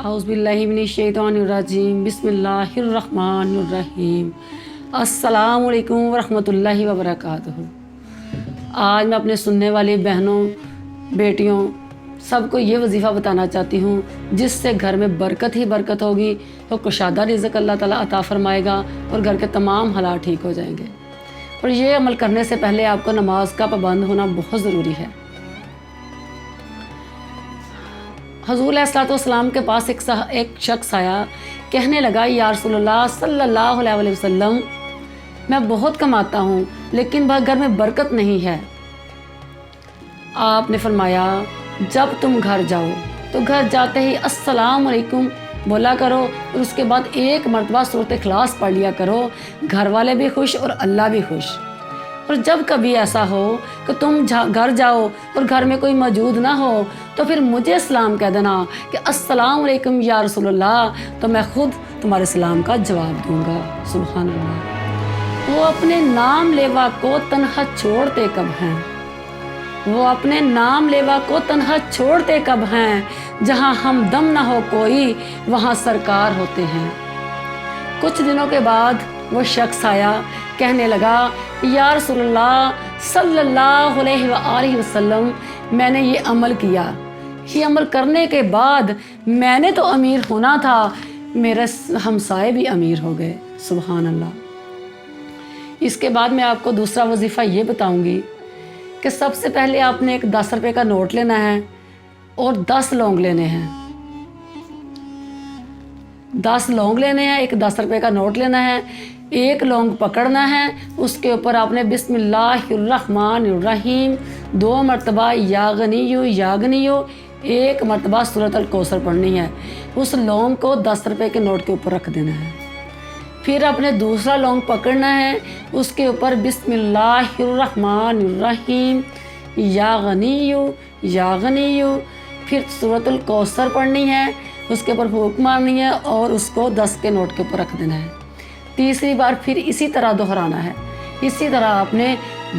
औज़ुबिल्लाहिमिनश्शैतानिर्रजीम बिस्मिल्लाहिर्रहमानिर्रहीम अस्सलामु अलैकुम वरहमतुल्लाहि वबरकातुहू। आज मैं अपने सुनने वाली बहनों बेटियों सबको ये वजीफ़ा बताना चाहती हूँ जिससे घर में बरकत ही बरकत होगी और कुशादा रिज़्क़ अल्लाह ताला अता फ़रमाएगा और घर के तमाम हालात ठीक हो जाएंगे। और ये अमल करने से पहले आपको नमाज का पाबंद होना बहुत ज़रूरी है। हज़ूर अलैहिस्सलाम के पास एक शख्स आया, कहने लगा या रसूलल्लाह सल्लल्लाहु अलैहि वसल्लम, मैं बहुत कमाता हूँ लेकिन घर में बरकत नहीं है। आपने फरमाया जब तुम घर जाओ तो घर जाते ही अस्सलाम वालेकुम बोला करो और उसके बाद एक मरतबा सूरत इखलास पढ़ लिया करो। घर वाले भी खुश और अल्लाह भी खुश। और जब कभी ऐसा हो कि तुम घर जाओ और घर में कोई मौजूद ना हो तो फिर मुझे सलाम कह देना कि अस्सलाम वालेकुम या रसूलल्लाह, तो मैं खुद तुम्हारे सलाम का जवाब दूंगा। सुभान अल्लाह। वो अपने नाम लेवा को तन्हा छोड़ते कब हैं, वो अपने नाम लेवा को तन्हा छोड़ते कब हैं, जहाँ हम दम ना हो कोई वहाँ सरकार होते हैं। कुछ दिनों के बाद वो शख्स आया, कहने लगा या रसूलल्लाह सल्लल्लाहु अलैहि वसल्लम, मैंने ये अमल किया, ये अमल करने के बाद मैंने तो अमीर होना था, मेरे हमसाए भी अमीर हो गए। सुभान अल्लाह। इसके बाद मैं आपको दूसरा वजीफ़ा ये बताऊंगी कि सबसे पहले आपने एक 10 रुपये का नोट लेना है और 10 लौंग लेने हैं। 10 लौंग लेने हैं, एक 10 रुपये का नोट लेना है, एक लौंग पकड़ना है, उसके ऊपर आपने बिस्मिल्लाहिर्रहमानिर्रहीम 2 मरतबा या गनियो एक मरतबा सूरत अल कौसर पढ़नी है। उस लौंग को 10 रुपये के नोट के ऊपर रख देना है। फिर आपने दूसरा लौंग पकड़ना है, उसके ऊपर बिस्मिल्लाहिर्रहमानिर्रहीम या गनियो फिर सूरत अल कौसर पढ़नी है, उसके ऊपर फूंक मारनी है और उसको 10 के नोट के ऊपर रख देना है। तीसरी बार फिर इसी तरह दोहराना है। इसी तरह आपने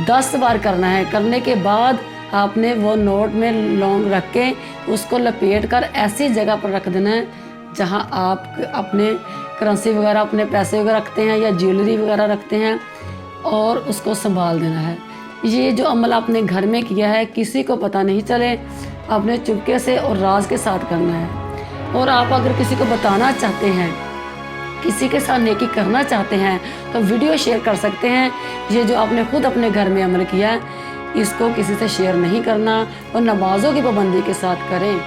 10 बार करना है। करने के बाद आपने वो नोट में लौंग रख के उसको लपेट कर ऐसी जगह पर रख देना है जहां आप अपने करेंसी वगैरह, अपने पैसे वगैरह रखते हैं या ज्वेलरी वगैरह रखते हैं, और उसको संभाल देना है। ये जो अमल आपने घर में किया है किसी को पता नहीं चले, आपने चुपके से और राज के साथ करना है। और आप अगर किसी को बताना चाहते हैं, किसी के साथ नेकी करना चाहते हैं तो वीडियो शेयर कर सकते हैं। ये जो आपने खुद अपने घर में अमल किया है इसको किसी से शेयर नहीं करना और नमाज़ों की पाबंदी के साथ करें।